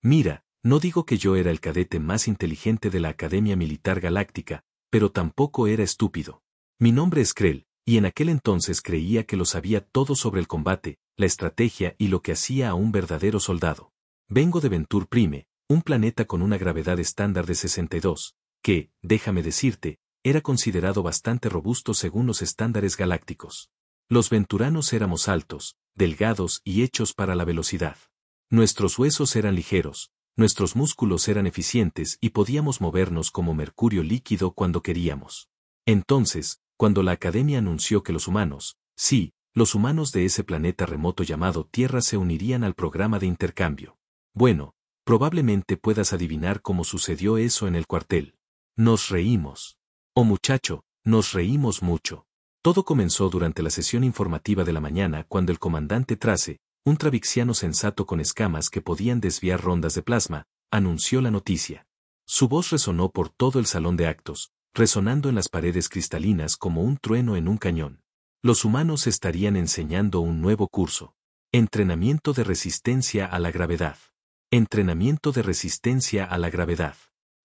Mira, no digo que yo era el cadete más inteligente de la Academia Militar Galáctica, pero tampoco era estúpido. Mi nombre es Krell, y en aquel entonces creía que lo sabía todo sobre el combate, la estrategia y lo que hacía a un verdadero soldado. Vengo de Ventur Prime, un planeta con una gravedad estándar de 62, que, déjame decirte, era considerado bastante robusto según los estándares galácticos. Los venturanos éramos altos, delgados y hechos para la velocidad. Nuestros huesos eran ligeros, nuestros músculos eran eficientes y podíamos movernos como mercurio líquido cuando queríamos. Entonces, cuando la Academia anunció que los humanos, sí, los humanos de ese planeta remoto llamado Tierra se unirían al programa de intercambio. Bueno, probablemente puedas adivinar cómo sucedió eso en el cuartel. Nos reímos. Oh muchacho, nos reímos mucho. Todo comenzó durante la sesión informativa de la mañana cuando el comandante Trace, un travixiano sensato con escamas que podían desviar rondas de plasma, anunció la noticia. Su voz resonó por todo el salón de actos, resonando en las paredes cristalinas como un trueno en un cañón. Los humanos estarían enseñando un nuevo curso. Entrenamiento de resistencia a la gravedad. Entrenamiento de resistencia a la gravedad.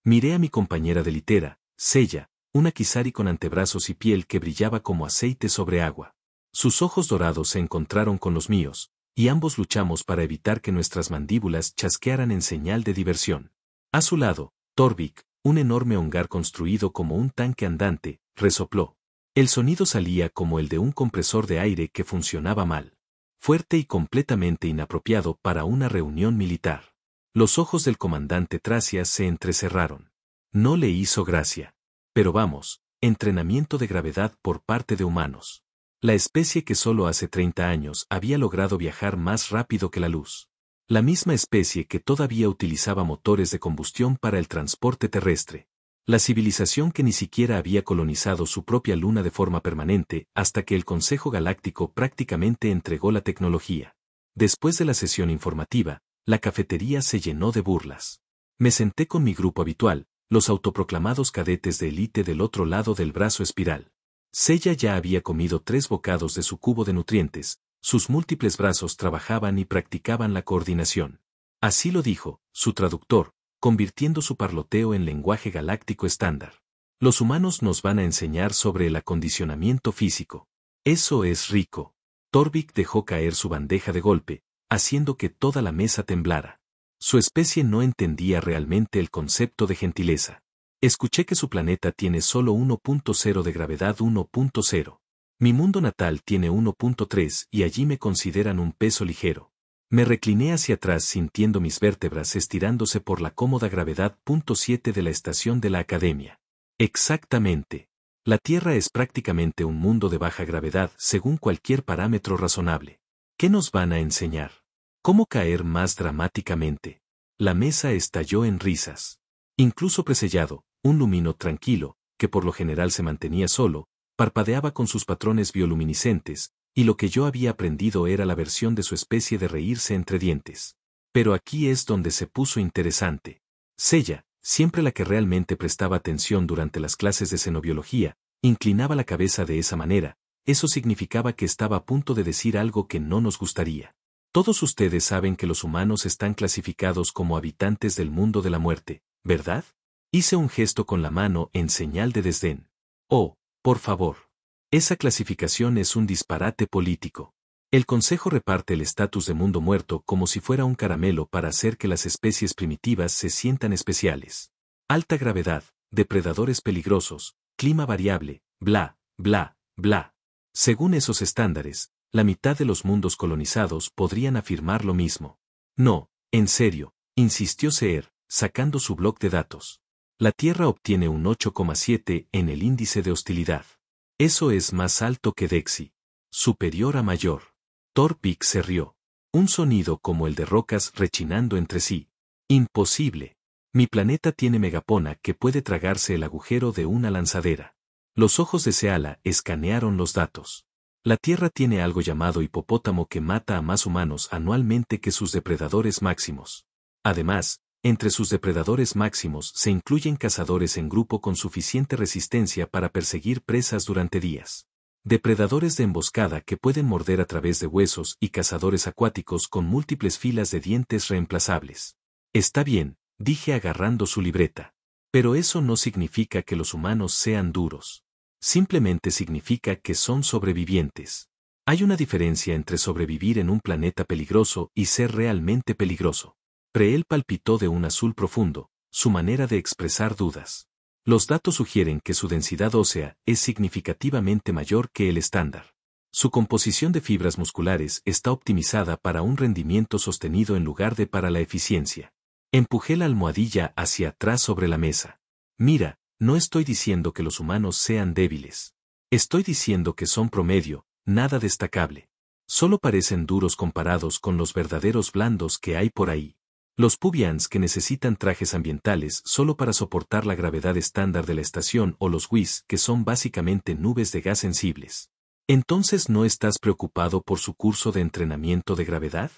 Miré a mi compañera de litera, Sella, una Kisari con antebrazos y piel que brillaba como aceite sobre agua. Sus ojos dorados se encontraron con los míos, y ambos luchamos para evitar que nuestras mandíbulas chasquearan en señal de diversión. A su lado, Torvik, un enorme hongar construido como un tanque andante, resopló. El sonido salía como el de un compresor de aire que funcionaba mal. Fuerte y completamente inapropiado para una reunión militar. Los ojos del comandante Tracia se entrecerraron. No le hizo gracia. Pero vamos, entrenamiento de gravedad por parte de humanos. La especie que solo hace 30 años había logrado viajar más rápido que la luz. La misma especie que todavía utilizaba motores de combustión para el transporte terrestre. La civilización que ni siquiera había colonizado su propia luna de forma permanente hasta que el Consejo Galáctico prácticamente entregó la tecnología. Después de la sesión informativa, la cafetería se llenó de burlas. Me senté con mi grupo habitual, los autoproclamados cadetes de élite del otro lado del brazo espiral. Sella ya había comido 3 bocados de su cubo de nutrientes, sus múltiples brazos trabajaban y practicaban la coordinación. Así lo dijo, su traductor, convirtiendo su parloteo en lenguaje galáctico estándar. Los humanos nos van a enseñar sobre el acondicionamiento físico. Eso es rico. Torvik dejó caer su bandeja de golpe, haciendo que toda la mesa temblara. Su especie no entendía realmente el concepto de gentileza. Escuché que su planeta tiene solo 1.0 de gravedad 1.0. Mi mundo natal tiene 1.3 y allí me consideran un peso ligero. Me recliné hacia atrás sintiendo mis vértebras estirándose por la cómoda gravedad .7 de la estación de la Academia. Exactamente. La Tierra es prácticamente un mundo de baja gravedad según cualquier parámetro razonable. ¿Qué nos van a enseñar? ¿Cómo caer más dramáticamente? La mesa estalló en risas. Incluso Presellado, un lumino tranquilo, que por lo general se mantenía solo, parpadeaba con sus patrones bioluminiscentes, y lo que yo había aprendido era la versión de su especie de reírse entre dientes. Pero aquí es donde se puso interesante. Sella, siempre la que realmente prestaba atención durante las clases de xenobiología, inclinaba la cabeza de esa manera, eso significaba que estaba a punto de decir algo que no nos gustaría. Todos ustedes saben que los humanos están clasificados como habitantes del mundo de la muerte, ¿verdad? Hice un gesto con la mano en señal de desdén. Oh, por favor. Esa clasificación es un disparate político. El Consejo reparte el estatus de mundo muerto como si fuera un caramelo para hacer que las especies primitivas se sientan especiales. Alta gravedad, depredadores peligrosos, clima variable, bla, bla, bla. Según esos estándares, la mitad de los mundos colonizados podrían afirmar lo mismo. No, en serio, insistió Seer, sacando su bloc de datos. La Tierra obtiene un 8,7 en el índice de hostilidad. Eso es más alto que Dexy. Superior a mayor. Torvik se rió. Un sonido como el de rocas rechinando entre sí. Imposible. Mi planeta tiene megapona que puede tragarse el agujero de una lanzadera. Los ojos de Seala escanearon los datos. La Tierra tiene algo llamado hipopótamo que mata a más humanos anualmente que sus depredadores máximos. Además, entre sus depredadores máximos se incluyen cazadores en grupo con suficiente resistencia para perseguir presas durante días. Depredadores de emboscada que pueden morder a través de huesos y cazadores acuáticos con múltiples filas de dientes reemplazables. Está bien, dije agarrando su libreta. Pero eso no significa que los humanos sean duros. Simplemente significa que son sobrevivientes. Hay una diferencia entre sobrevivir en un planeta peligroso y ser realmente peligroso. Preel palpitó de un azul profundo, su manera de expresar dudas. Los datos sugieren que su densidad ósea es significativamente mayor que el estándar. Su composición de fibras musculares está optimizada para un rendimiento sostenido en lugar de para la eficiencia. Empujé la almohadilla hacia atrás sobre la mesa. Mira, no estoy diciendo que los humanos sean débiles. Estoy diciendo que son promedio, nada destacable. Solo parecen duros comparados con los verdaderos blandos que hay por ahí. Los pubians que necesitan trajes ambientales solo para soportar la gravedad estándar de la estación o los WIS que son básicamente nubes de gas sensibles. ¿Entonces no estás preocupado por su curso de entrenamiento de gravedad?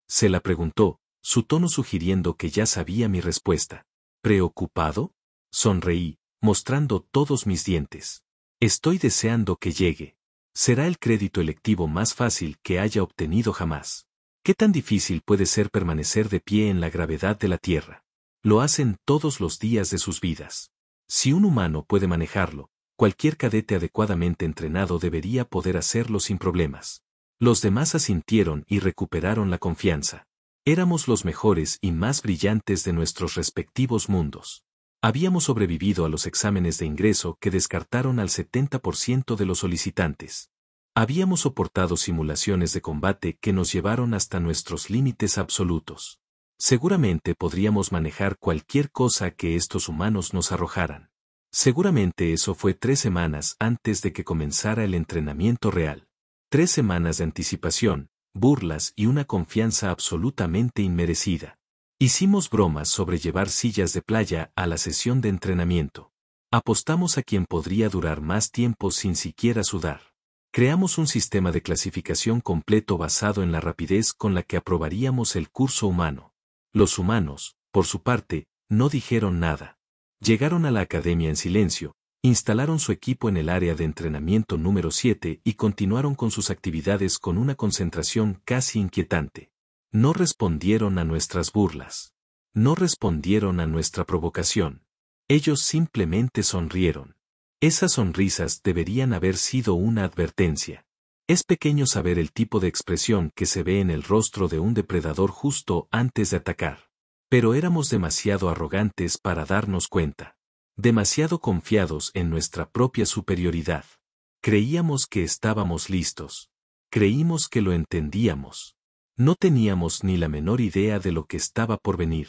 Se la preguntó, su tono sugiriendo que ya sabía mi respuesta. ¿Preocupado? Sonreí, mostrando todos mis dientes. Estoy deseando que llegue. Será el crédito electivo más fácil que haya obtenido jamás. ¿Qué tan difícil puede ser permanecer de pie en la gravedad de la Tierra? Lo hacen todos los días de sus vidas. Si un humano puede manejarlo, cualquier cadete adecuadamente entrenado debería poder hacerlo sin problemas. Los demás asintieron y recuperaron la confianza. Éramos los mejores y más brillantes de nuestros respectivos mundos. Habíamos sobrevivido a los exámenes de ingreso que descartaron al 70% de los solicitantes. Habíamos soportado simulaciones de combate que nos llevaron hasta nuestros límites absolutos. Seguramente podríamos manejar cualquier cosa que estos humanos nos arrojaran. Seguramente eso fue 3 semanas antes de que comenzara el entrenamiento real. 3 semanas de anticipación, burlas y una confianza absolutamente inmerecida. Hicimos bromas sobre llevar sillas de playa a la sesión de entrenamiento. Apostamos a quien podría durar más tiempo sin siquiera sudar. Creamos un sistema de clasificación completo basado en la rapidez con la que aprobaríamos el curso humano. Los humanos, por su parte, no dijeron nada. Llegaron a la academia en silencio, instalaron su equipo en el área de entrenamiento número 7 y continuaron con sus actividades con una concentración casi inquietante. No respondieron a nuestras burlas. No respondieron a nuestra provocación. Ellos simplemente sonrieron. Esas sonrisas deberían haber sido una advertencia. Es pequeño saber el tipo de expresión que se ve en el rostro de un depredador justo antes de atacar. Pero éramos demasiado arrogantes para darnos cuenta. Demasiado confiados en nuestra propia superioridad. Creíamos que estábamos listos. Creímos que lo entendíamos. No teníamos ni la menor idea de lo que estaba por venir.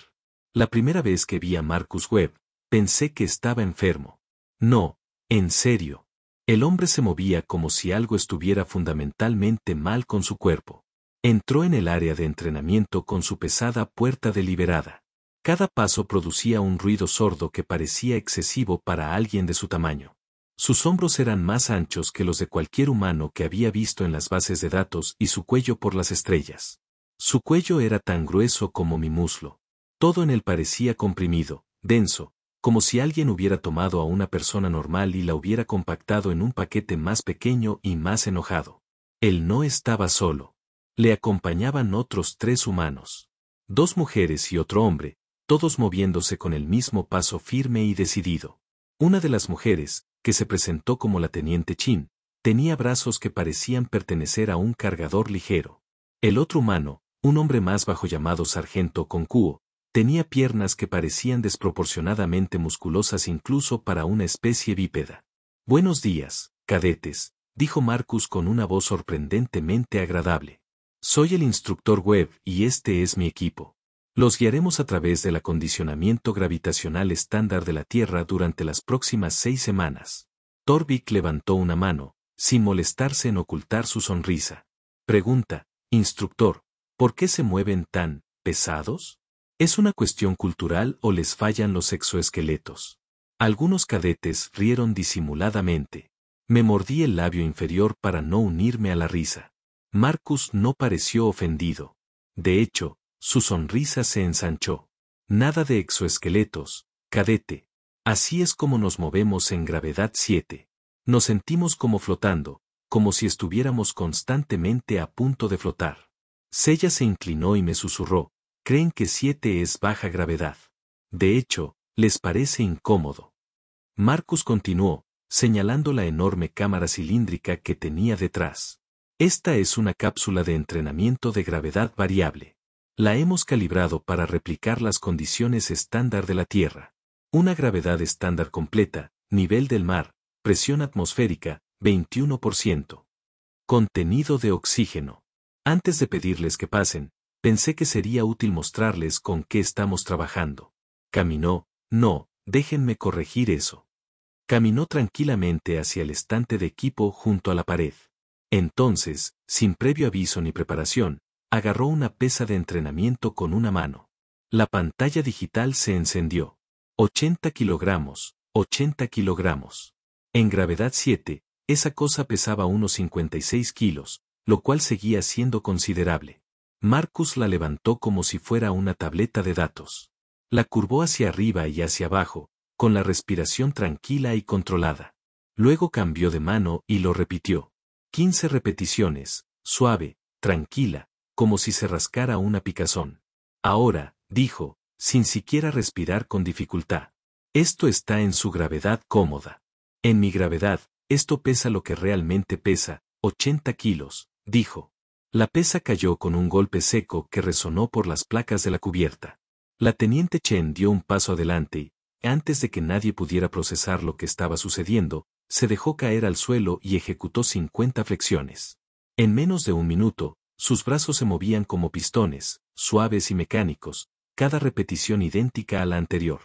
La primera vez que vi a Marcus Webb, pensé que estaba enfermo. No, en serio. El hombre se movía como si algo estuviera fundamentalmente mal con su cuerpo. Entró en el área de entrenamiento con su pesada puerta deliberada. Cada paso producía un ruido sordo que parecía excesivo para alguien de su tamaño. Sus hombros eran más anchos que los de cualquier humano que había visto en las bases de datos y su cuello por las estrellas. Su cuello era tan grueso como mi muslo. Todo en él parecía comprimido, denso, como si alguien hubiera tomado a una persona normal y la hubiera compactado en un paquete más pequeño y más enojado. Él no estaba solo. Le acompañaban otros 3 humanos. 2 mujeres y otro hombre, todos moviéndose con el mismo paso firme y decidido. Una de las mujeres, que se presentó como la teniente Chin, tenía brazos que parecían pertenecer a un cargador ligero. El otro humano, un hombre más bajo llamado Sargento Concuo, tenía piernas que parecían desproporcionadamente musculosas incluso para una especie bípeda. Buenos días, cadetes, dijo Marcus con una voz sorprendentemente agradable. Soy el instructor Webb y este es mi equipo. Los guiaremos a través del acondicionamiento gravitacional estándar de la Tierra durante las próximas 6 semanas. Torvik levantó una mano, sin molestarse en ocultar su sonrisa. Pregunta, instructor, ¿por qué se mueven tan pesados? ¿Es una cuestión cultural o les fallan los exoesqueletos? Algunos cadetes rieron disimuladamente. Me mordí el labio inferior para no unirme a la risa. Marcus no pareció ofendido. De hecho, su sonrisa se ensanchó. Nada de exoesqueletos, cadete. Así es como nos movemos en gravedad 7. Nos sentimos como flotando, como si estuviéramos constantemente a punto de flotar. Sella se inclinó y me susurró, Creen que 7 es baja gravedad. De hecho, les parece incómodo. Marcus continuó, señalando la enorme cámara cilíndrica que tenía detrás. Esta es una cápsula de entrenamiento de gravedad variable. La hemos calibrado para replicar las condiciones estándar de la Tierra. Una gravedad estándar completa, nivel del mar, presión atmosférica, 21%. Contenido de oxígeno. Antes de pedirles que pasen, pensé que sería útil mostrarles con qué estamos trabajando. Caminó, no, déjenme corregir eso. Caminó tranquilamente hacia el estante de equipo junto a la pared. Entonces, sin previo aviso ni preparación, agarró una pesa de entrenamiento con una mano. La pantalla digital se encendió. 80 kilogramos, 80 kilogramos. En gravedad 7, esa cosa pesaba unos 56 kilos, lo cual seguía siendo considerable. Marcus la levantó como si fuera una tableta de datos. La curvó hacia arriba y hacia abajo, con la respiración tranquila y controlada. Luego cambió de mano y lo repitió. 15 repeticiones, suave, tranquila, como si se rascara una picazón. Ahora, dijo, sin siquiera respirar con dificultad. Esto está en su gravedad cómoda. En mi gravedad, esto pesa lo que realmente pesa, 80 kilos, dijo. La pesa cayó con un golpe seco que resonó por las placas de la cubierta. La teniente Chen dio un paso adelante y, antes de que nadie pudiera procesar lo que estaba sucediendo, se dejó caer al suelo y ejecutó 50 flexiones. En menos de un minuto, sus brazos se movían como pistones, suaves y mecánicos, cada repetición idéntica a la anterior.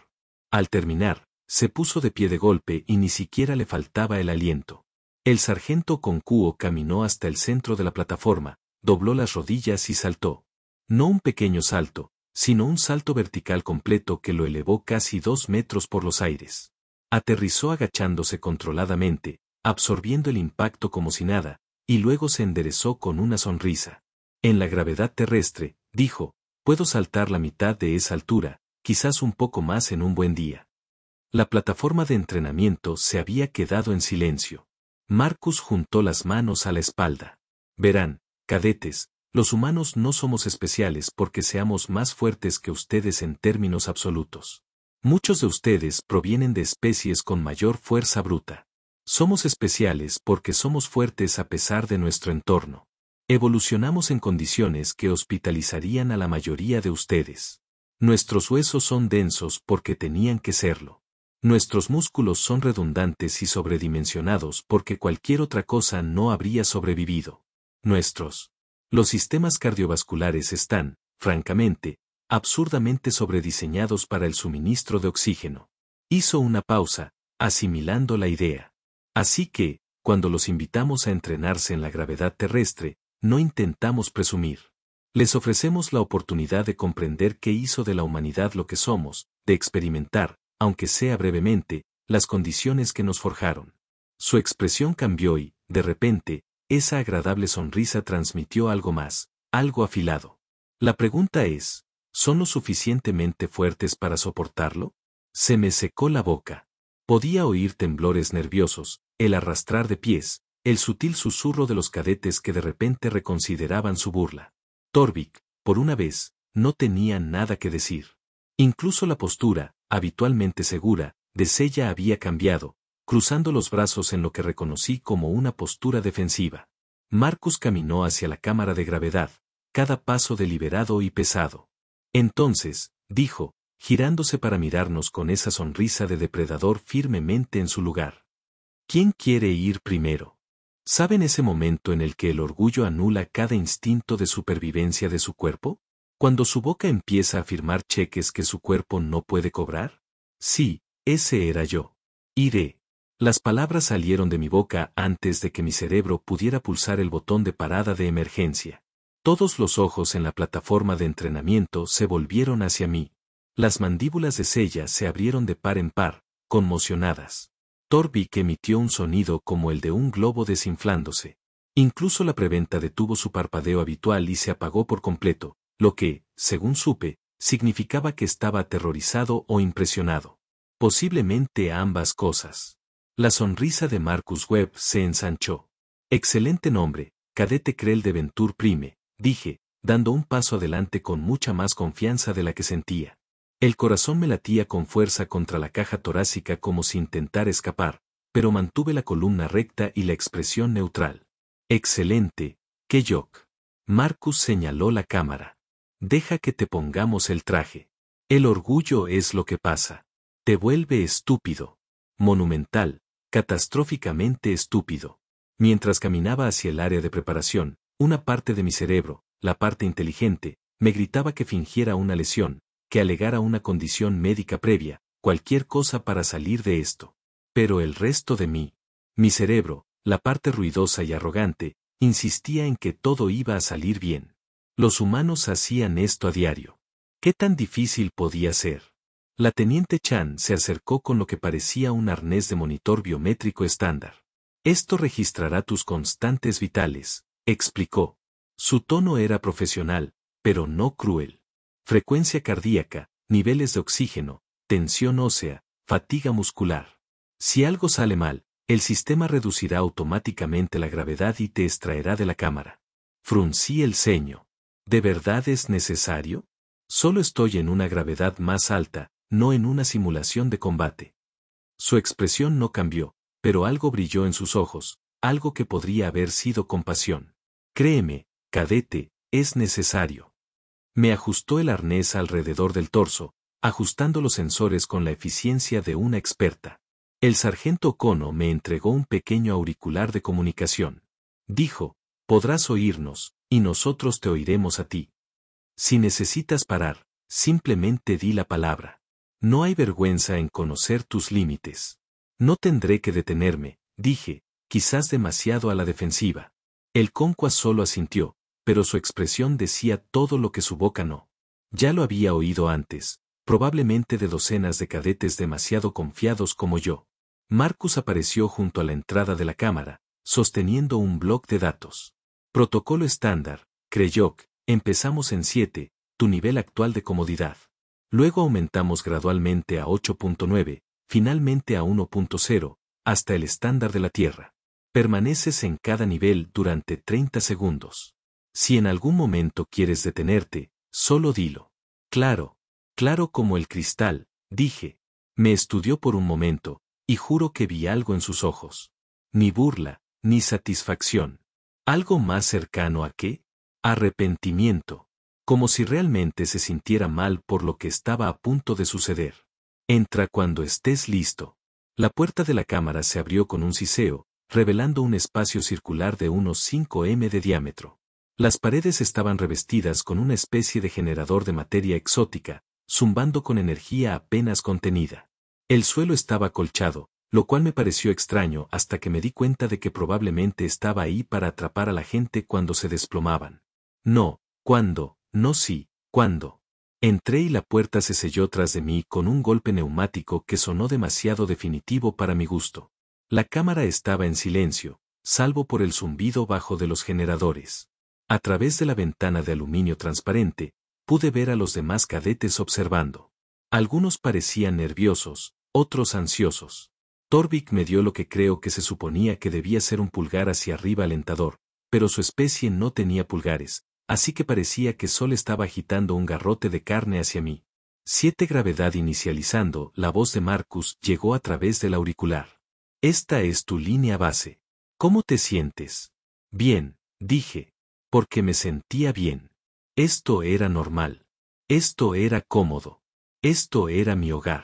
Al terminar, se puso de pie de golpe y ni siquiera le faltaba el aliento. El sargento Concuo caminó hasta el centro de la plataforma, dobló las rodillas y saltó. No un pequeño salto, sino un salto vertical completo que lo elevó casi 2 metros por los aires. Aterrizó agachándose controladamente, absorbiendo el impacto como si nada, y luego se enderezó con una sonrisa. En la gravedad terrestre, dijo, puedo saltar la mitad de esa altura, quizás un poco más en un buen día. La plataforma de entrenamiento se había quedado en silencio. Marcus juntó las manos a la espalda. Verán, cadetes, los humanos no somos especiales porque seamos más fuertes que ustedes en términos absolutos. Muchos de ustedes provienen de especies con mayor fuerza bruta. Somos especiales porque somos fuertes a pesar de nuestro entorno. Evolucionamos en condiciones que hospitalizarían a la mayoría de ustedes. Nuestros huesos son densos porque tenían que serlo. Nuestros músculos son redundantes y sobredimensionados porque cualquier otra cosa no habría sobrevivido. Los sistemas cardiovasculares están, francamente, absurdamente sobrediseñados para el suministro de oxígeno. Hizo una pausa, asimilando la idea. Así que, cuando los invitamos a entrenarse en la gravedad terrestre, no intentamos presumir. Les ofrecemos la oportunidad de comprender qué hizo de la humanidad lo que somos, de experimentar, aunque sea brevemente, las condiciones que nos forjaron. Su expresión cambió y, de repente, esa agradable sonrisa transmitió algo más, algo afilado. La pregunta es, ¿son lo suficientemente fuertes para soportarlo? Se me secó la boca. Podía oír temblores nerviosos, el arrastrar de pies, el sutil susurro de los cadetes que de repente reconsideraban su burla. Torvik, por una vez, no tenía nada que decir. Incluso la postura, habitualmente segura, de Sella había cambiado, cruzando los brazos en lo que reconocí como una postura defensiva. Marcus caminó hacia la cámara de gravedad, cada paso deliberado y pesado. Entonces, dijo, girándose para mirarnos con esa sonrisa de depredador firmemente en su lugar. ¿Quién quiere ir primero? ¿Saben ese momento en el que el orgullo anula cada instinto de supervivencia de su cuerpo? ¿Cuando su boca empieza a firmar cheques que su cuerpo no puede cobrar? Sí, ese era yo. Iré. Las palabras salieron de mi boca antes de que mi cerebro pudiera pulsar el botón de parada de emergencia. Todos los ojos en la plataforma de entrenamiento se volvieron hacia mí. Las mandíbulas de Sella se abrieron de par en par, conmocionadas. Torvik emitió un sonido como el de un globo desinflándose. Incluso la preventa detuvo su parpadeo habitual y se apagó por completo, lo que, según supe, significaba que estaba aterrorizado o impresionado. Posiblemente ambas cosas. La sonrisa de Marcus Webb se ensanchó. Excelente nombre, cadete Krell de Venture Prime, dije, dando un paso adelante con mucha más confianza de la que sentía. El corazón me latía con fuerza contra la caja torácica como si intentara escapar, pero mantuve la columna recta y la expresión neutral. Excelente, Keyok. Marcus señaló la cámara. Deja que te pongamos el traje. El orgullo es lo que pasa. Te vuelve estúpido. Monumental, catastróficamente estúpido. Mientras caminaba hacia el área de preparación, una parte de mi cerebro, la parte inteligente, me gritaba que fingiera una lesión, que alegara una condición médica previa, cualquier cosa para salir de esto. Pero el resto de mí, mi cerebro, la parte ruidosa y arrogante, insistía en que todo iba a salir bien. Los humanos hacían esto a diario. ¿Qué tan difícil podía ser? La teniente Chan se acercó con lo que parecía un arnés de monitor biométrico estándar. Esto registrará tus constantes vitales, explicó. Su tono era profesional, pero no cruel. Frecuencia cardíaca, niveles de oxígeno, tensión ósea, fatiga muscular. Si algo sale mal, el sistema reducirá automáticamente la gravedad y te extraerá de la cámara. Fruncí el ceño. ¿De verdad es necesario? Solo estoy en una gravedad más alta, no en una simulación de combate. Su expresión no cambió, pero algo brilló en sus ojos, algo que podría haber sido compasión. Créeme, cadete, es necesario. Me ajustó el arnés alrededor del torso, ajustando los sensores con la eficiencia de una experta. El sargento Kono me entregó un pequeño auricular de comunicación. Dijo, podrás oírnos, y nosotros te oiremos a ti. Si necesitas parar, simplemente di la palabra. No hay vergüenza en conocer tus límites. No tendré que detenerme, dije, quizás demasiado a la defensiva. El Conquas solo asintió, pero su expresión decía todo lo que su boca no. Ya lo había oído antes, probablemente de docenas de cadetes demasiado confiados como yo. Marcus apareció junto a la entrada de la cámara, sosteniendo un bloc de datos. Protocolo estándar, Kreyok, empezamos en 7, tu nivel actual de comodidad. Luego aumentamos gradualmente a 8.9, finalmente a 1.0, hasta el estándar de la Tierra. Permaneces en cada nivel durante 30 segundos. Si en algún momento quieres detenerte, solo dilo. Claro, claro como el cristal, dije. Me estudió por un momento, y juro que vi algo en sus ojos. Ni burla, ni satisfacción. ¿Algo más cercano a qué? Arrepentimiento. Como si realmente se sintiera mal por lo que estaba a punto de suceder. Entra cuando estés listo. La puerta de la cámara se abrió con un siseo, revelando un espacio circular de unos 5 m de diámetro. Las paredes estaban revestidas con una especie de generador de materia exótica, zumbando con energía apenas contenida. El suelo estaba acolchado, lo cual me pareció extraño hasta que me di cuenta de que probablemente estaba ahí para atrapar a la gente cuando se desplomaban. No, ¿cuándo? No sí, ¿cuándo? Entré y la puerta se selló tras de mí con un golpe neumático que sonó demasiado definitivo para mi gusto. La cámara estaba en silencio, salvo por el zumbido bajo de los generadores. A través de la ventana de aluminio transparente, pude ver a los demás cadetes observando. Algunos parecían nerviosos, otros ansiosos. Torvik me dio lo que creo que se suponía que debía ser un pulgar hacia arriba alentador, pero su especie no tenía pulgares, así que parecía que solo estaba agitando un garrote de carne hacia mí. 7 gravedad inicializando, la voz de Marcus llegó a través del auricular. Esta es tu línea base. ¿Cómo te sientes? Bien, dije. Porque me sentía bien. Esto era normal. Esto era cómodo. Esto era mi hogar.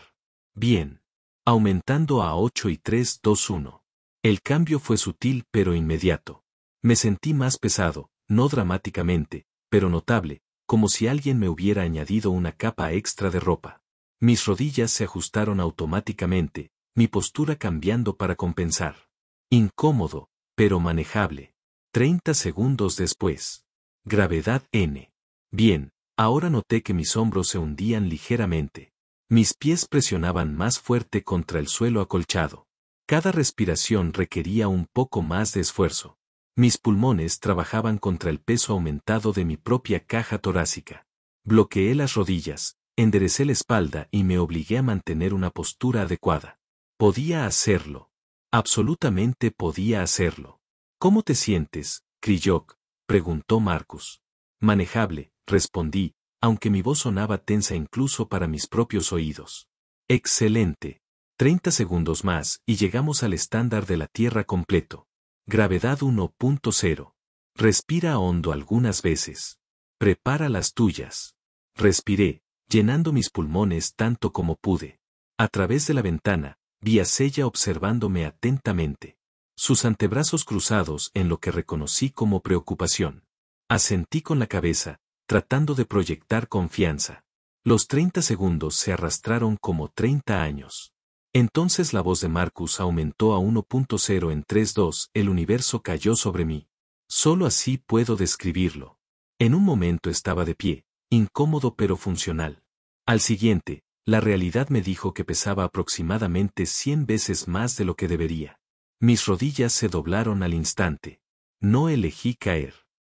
Bien. Aumentando a 8 y 3, 2, 1. El cambio fue sutil pero inmediato. Me sentí más pesado, no dramáticamente, pero notable, como si alguien me hubiera añadido una capa extra de ropa. Mis rodillas se ajustaron automáticamente, mi postura cambiando para compensar. Incómodo, pero manejable. 30 segundos después. Gravedad N. Bien, ahora noté que mis hombros se hundían ligeramente. Mis pies presionaban más fuerte contra el suelo acolchado. Cada respiración requería un poco más de esfuerzo. Mis pulmones trabajaban contra el peso aumentado de mi propia caja torácica. Bloqueé las rodillas, enderecé la espalda y me obligué a mantener una postura adecuada. Podía hacerlo. Absolutamente podía hacerlo. ¿Cómo te sientes, Kriyok?, preguntó Marcus. Manejable, respondí, aunque mi voz sonaba tensa incluso para mis propios oídos. Excelente. 30 segundos más y llegamos al estándar de la Tierra completo. Gravedad 1.0. Respira hondo algunas veces. Prepara las tuyas. Respiré, llenando mis pulmones tanto como pude. A través de la ventana, vi a Sella observándome atentamente. Sus antebrazos cruzados en lo que reconocí como preocupación. Asentí con la cabeza, tratando de proyectar confianza. Los 30 segundos se arrastraron como 30 años. Entonces la voz de Marcus aumentó a 1.0 en 3-2, el universo cayó sobre mí. Solo así puedo describirlo. En un momento estaba de pie, incómodo pero funcional. Al siguiente, la realidad me dijo que pesaba aproximadamente 100 veces más de lo que debería. Mis rodillas se doblaron al instante. No elegí caer.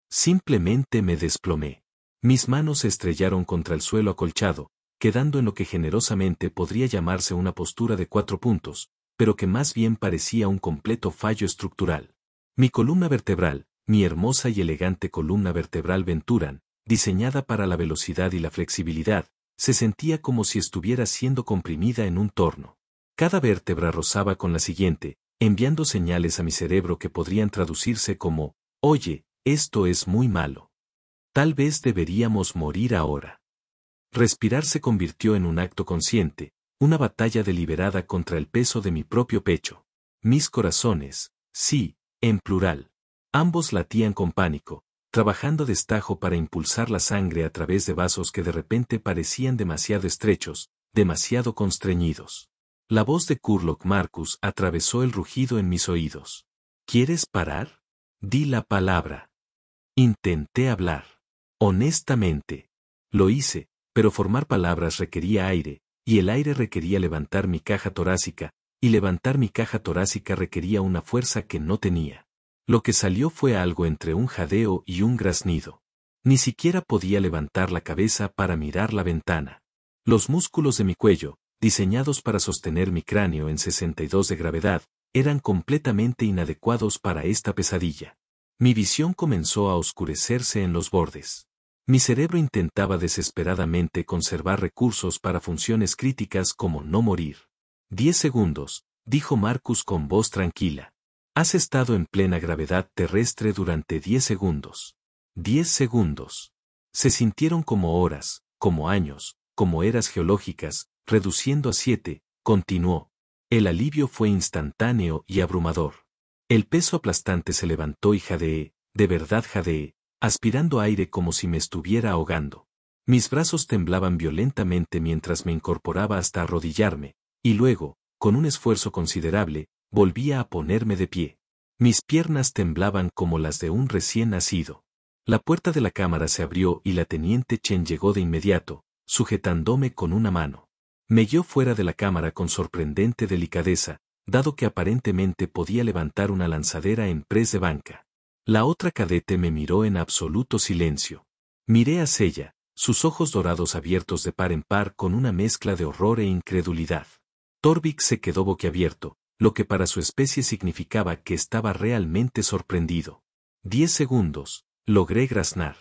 Simplemente me desplomé. Mis manos se estrellaron contra el suelo acolchado, quedando en lo que generosamente podría llamarse una postura de 4 puntos, pero que más bien parecía un completo fallo estructural. Mi columna vertebral, mi hermosa y elegante columna vertebral Venturan, diseñada para la velocidad y la flexibilidad, se sentía como si estuviera siendo comprimida en un torno. Cada vértebra rozaba con la siguiente, enviando señales a mi cerebro que podrían traducirse como, oye, esto es muy malo. Tal vez deberíamos morir ahora. Respirar se convirtió en un acto consciente, una batalla deliberada contra el peso de mi propio pecho. Mis corazones, sí, en plural. Ambos latían con pánico, trabajando a destajo para impulsar la sangre a través de vasos que de repente parecían demasiado estrechos, demasiado constreñidos. La voz de Curlock Marcus atravesó el rugido en mis oídos. ¿Quieres parar? Di la palabra. Intenté hablar. Honestamente. Lo hice, pero formar palabras requería aire, y el aire requería levantar mi caja torácica, y levantar mi caja torácica requería una fuerza que no tenía. Lo que salió fue algo entre un jadeo y un graznido. Ni siquiera podía levantar la cabeza para mirar la ventana. Los músculos de mi cuello, diseñados para sostener mi cráneo en 62 de gravedad, eran completamente inadecuados para esta pesadilla. Mi visión comenzó a oscurecerse en los bordes. Mi cerebro intentaba desesperadamente conservar recursos para funciones críticas como no morir. 10 segundos, dijo Marcus con voz tranquila. Has estado en plena gravedad terrestre durante 10 segundos. 10 segundos. Se sintieron como horas, como años, como eras geológicas, reduciendo a 7, continuó. El alivio fue instantáneo y abrumador. El peso aplastante se levantó y jadeé, de verdad jadeé, aspirando aire como si me estuviera ahogando. Mis brazos temblaban violentamente mientras me incorporaba hasta arrodillarme, y luego, con un esfuerzo considerable, volvía a ponerme de pie. Mis piernas temblaban como las de un recién nacido. La puerta de la cámara se abrió y la teniente Chen llegó de inmediato, sujetándome con una mano. Me guió fuera de la cámara con sorprendente delicadeza, dado que aparentemente podía levantar una lanzadera en press de banca. La otra cadete me miró en absoluto silencio. Miré a Sella, sus ojos dorados abiertos de par en par con una mezcla de horror e incredulidad. Torvik se quedó boquiabierto, lo que para su especie significaba que estaba realmente sorprendido. 10 segundos, logré graznar.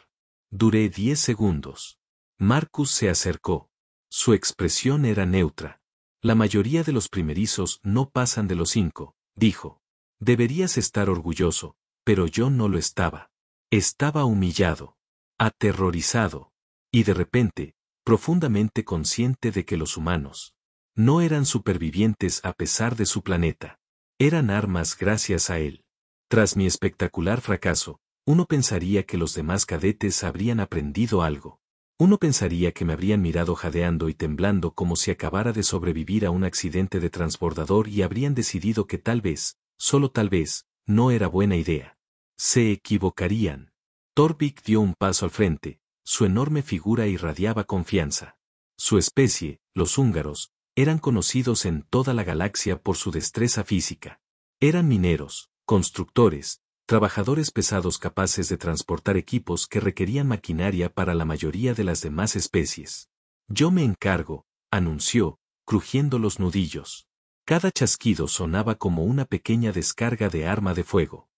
Duré 10 segundos. Marcus se acercó. Su expresión era neutra. La mayoría de los primerizos no pasan de los 5, dijo. Deberías estar orgulloso, pero yo no lo estaba. Estaba humillado, aterrorizado, y de repente, profundamente consciente de que los humanos no eran supervivientes a pesar de su planeta. Eran armas gracias a él. Tras mi espectacular fracaso, uno pensaría que los demás cadetes habrían aprendido algo. Uno pensaría que me habrían mirado jadeando y temblando como si acabara de sobrevivir a un accidente de transbordador y habrían decidido que tal vez, solo tal vez, no era buena idea. Se equivocarían. Torvik dio un paso al frente, su enorme figura irradiaba confianza. Su especie, los húngaros, eran conocidos en toda la galaxia por su destreza física. Eran mineros, constructores, trabajadores pesados capaces de transportar equipos que requerían maquinaria para la mayoría de las demás especies. Yo me encargo, anunció, crujiendo los nudillos. Cada chasquido sonaba como una pequeña descarga de arma de fuego.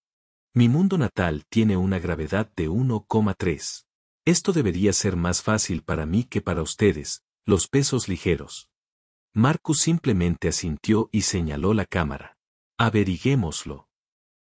Mi mundo natal tiene una gravedad de 1,3. Esto debería ser más fácil para mí que para ustedes, los pesos ligeros. Marcus simplemente asintió y señaló la cámara. Averiguémoslo.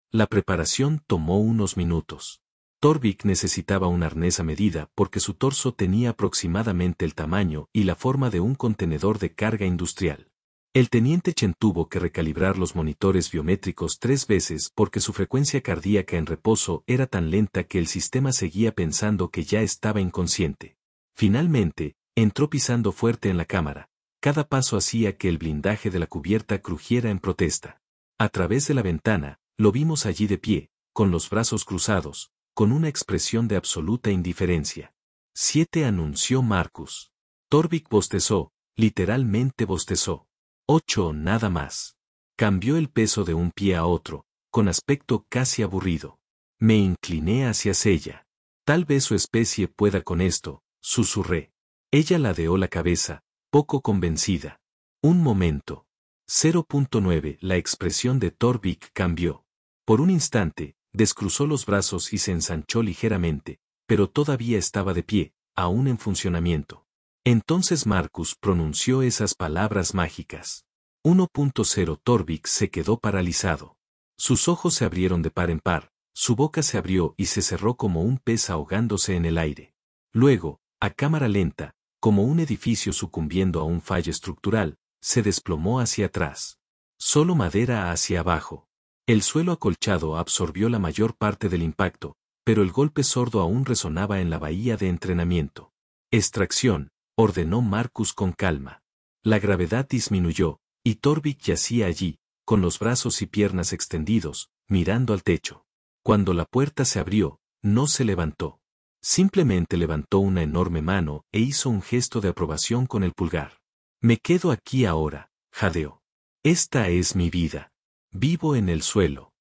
La preparación tomó unos minutos. Torvik necesitaba un arnés a medida porque su torso tenía aproximadamente el tamaño y la forma de un contenedor de carga industrial. El teniente Chen tuvo que recalibrar los monitores biométricos 3 veces porque su frecuencia cardíaca en reposo era tan lenta que el sistema seguía pensando que ya estaba inconsciente. Finalmente, entró pisando fuerte en la cámara. Cada paso hacía que el blindaje de la cubierta crujiera en protesta. A través de la ventana, lo vimos allí de pie, con los brazos cruzados, con una expresión de absoluta indiferencia. 7 anunció Marcus. Torvik bostezó, literalmente bostezó. 8 nada más. Cambió el peso de un pie a otro, con aspecto casi aburrido. Me incliné hacia ella. Tal vez su especie pueda con esto, susurré. Ella ladeó la cabeza, poco convencida. Un momento. 0.9 La expresión de Torvik cambió. Por un instante, descruzó los brazos y se ensanchó ligeramente, pero todavía estaba de pie, aún en funcionamiento. Entonces Marcus pronunció esas palabras mágicas. 1.0 Torvik se quedó paralizado. Sus ojos se abrieron de par en par, su boca se abrió y se cerró como un pez ahogándose en el aire. Luego, a cámara lenta, como un edificio sucumbiendo a un fallo estructural, se desplomó hacia atrás. Solo madera hacia abajo. El suelo acolchado absorbió la mayor parte del impacto, pero el golpe sordo aún resonaba en la bahía de entrenamiento. Extracción, ordenó Marcus con calma. La gravedad disminuyó, y Torvik yacía allí, con los brazos y piernas extendidos, mirando al techo. Cuando la puerta se abrió, no se levantó. Simplemente levantó una enorme mano e hizo un gesto de aprobación con el pulgar. Me quedo aquí ahora, jadeó. Esta es mi vida. Vivo en el suelo.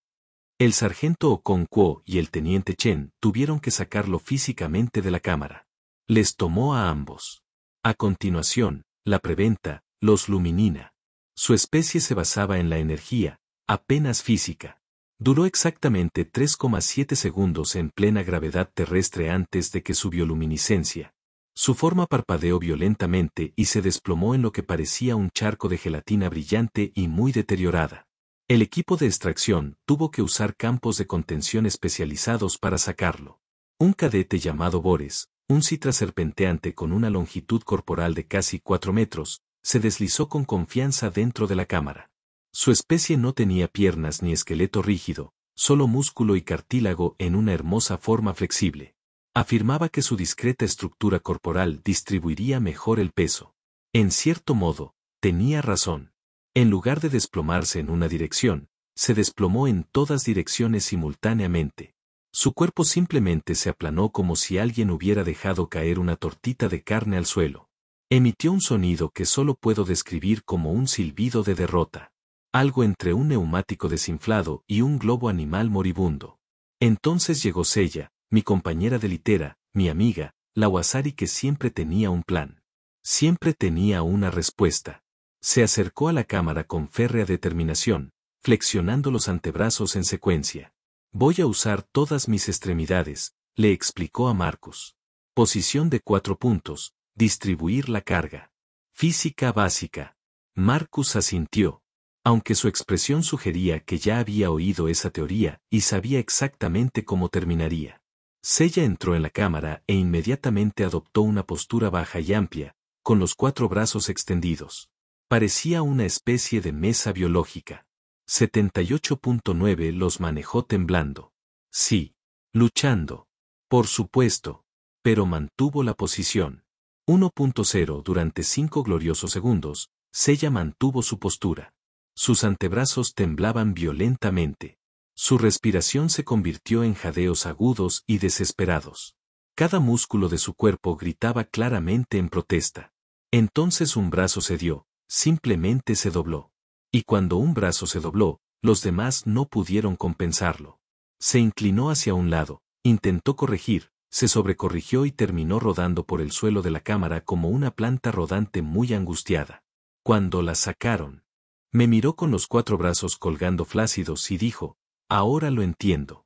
El sargento Okonkwo y el teniente Chen tuvieron que sacarlo físicamente de la cámara. Les tomó a ambos. A continuación, la preventa, los luminina. Su especie se basaba en la energía, apenas física. Duró exactamente 3,7 segundos en plena gravedad terrestre antes de que su bioluminiscencia. Su forma parpadeó violentamente y se desplomó en lo que parecía un charco de gelatina brillante y muy deteriorada. El equipo de extracción tuvo que usar campos de contención especializados para sacarlo. Un cadete llamado Boris, un citra serpenteante con una longitud corporal de casi 4 metros, se deslizó con confianza dentro de la cámara. Su especie no tenía piernas ni esqueleto rígido, solo músculo y cartílago en una hermosa forma flexible. Afirmaba que su discreta estructura corporal distribuiría mejor el peso. En cierto modo, tenía razón. En lugar de desplomarse en una dirección, se desplomó en todas direcciones simultáneamente. Su cuerpo simplemente se aplanó como si alguien hubiera dejado caer una tortita de carne al suelo. Emitió un sonido que solo puedo describir como un silbido de derrota. Algo entre un neumático desinflado y un globo animal moribundo. Entonces llegó Seiya, mi compañera de litera, mi amiga, la Wasari que siempre tenía un plan. Siempre tenía una respuesta. Se acercó a la cámara con férrea determinación, flexionando los antebrazos en secuencia. Voy a usar todas mis extremidades, le explicó a Marcus. Posición de 4 puntos, distribuir la carga. Física básica. Marcus asintió. Aunque su expresión sugería que ya había oído esa teoría y sabía exactamente cómo terminaría. Seiya entró en la cámara e inmediatamente adoptó una postura baja y amplia, con los 4 brazos extendidos. Parecía una especie de mesa biológica. 78.9 los manejó temblando. Sí. Luchando. Por supuesto. Pero mantuvo la posición. 1.0 durante 5 gloriosos segundos, Seiya mantuvo su postura. Sus antebrazos temblaban violentamente. Su respiración se convirtió en jadeos agudos y desesperados. Cada músculo de su cuerpo gritaba claramente en protesta. Entonces un brazo cedió, simplemente se dobló. Y cuando un brazo se dobló, los demás no pudieron compensarlo. Se inclinó hacia un lado, intentó corregir, se sobrecorrigió y terminó rodando por el suelo de la cámara como una planta rodante muy angustiada. Cuando la sacaron, me miró con los 4 brazos colgando flácidos y dijo, ahora lo entiendo.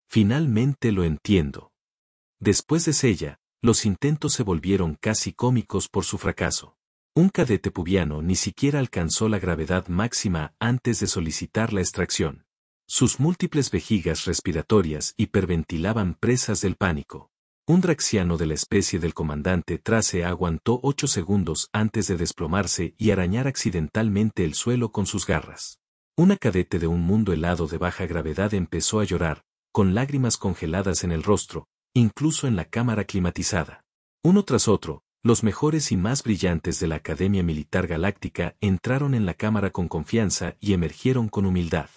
Finalmente lo entiendo. Después de Seiya, Los intentos se volvieron casi cómicos por su fracaso. Un cadete pubiano ni siquiera alcanzó la gravedad máxima antes de solicitar la extracción. Sus múltiples vejigas respiratorias hiperventilaban presas del pánico. Un draxiano de la especie del comandante Trace aguantó 8 segundos antes de desplomarse y arañar accidentalmente el suelo con sus garras. Una cadete de un mundo helado de baja gravedad empezó a llorar, con lágrimas congeladas en el rostro, incluso en la cámara climatizada. Uno tras otro, los mejores y más brillantes de la Academia Militar Galáctica entraron en la cámara con confianza y emergieron con humildad.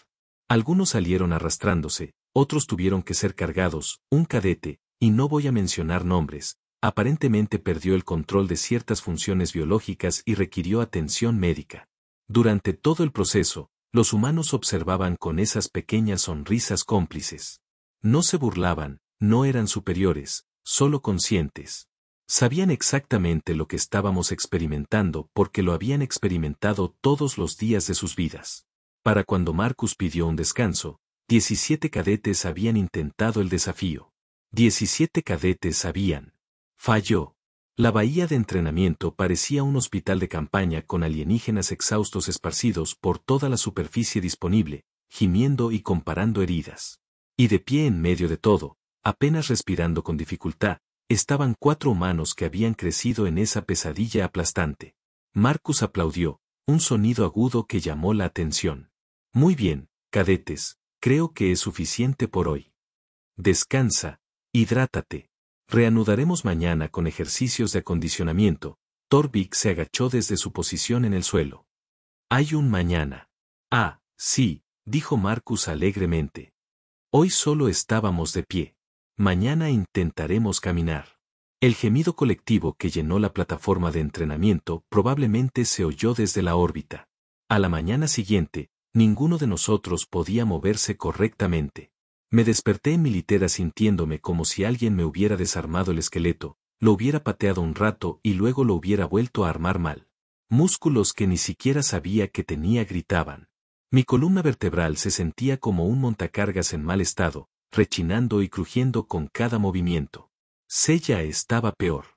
Algunos salieron arrastrándose, otros tuvieron que ser cargados. Un cadete, y no voy a mencionar nombres, aparentemente perdió el control de ciertas funciones biológicas y requirió atención médica. Durante todo el proceso, los humanos observaban con esas pequeñas sonrisas cómplices. No se burlaban, no eran superiores, solo conscientes. Sabían exactamente lo que estábamos experimentando porque lo habían experimentado todos los días de sus vidas. Para cuando Marcus pidió un descanso, 17 cadetes habían intentado el desafío. 17 cadetes habían. Falló. La bahía de entrenamiento parecía un hospital de campaña con alienígenas exhaustos esparcidos por toda la superficie disponible, gimiendo y comparando heridas. Y de pie en medio de todo, apenas respirando con dificultad, estaban 4 humanos que habían crecido en esa pesadilla aplastante. Marcus aplaudió, un sonido agudo que llamó la atención. Muy bien, cadetes, creo que es suficiente por hoy. Descansa, hidrátate. Reanudaremos mañana con ejercicios de acondicionamiento. Torvik se agachó desde su posición en el suelo. Hay un mañana. Ah, sí, dijo Marcus alegremente. Hoy solo estábamos de pie. Mañana intentaremos caminar. El gemido colectivo que llenó la plataforma de entrenamiento probablemente se oyó desde la órbita. A la mañana siguiente, ninguno de nosotros podía moverse correctamente. Me desperté en mi litera sintiéndome como si alguien me hubiera desarmado el esqueleto, lo hubiera pateado un rato y luego lo hubiera vuelto a armar mal. Músculos que ni siquiera sabía que tenía gritaban. Mi columna vertebral se sentía como un montacargas en mal estado, rechinando y crujiendo con cada movimiento. Sella estaba peor.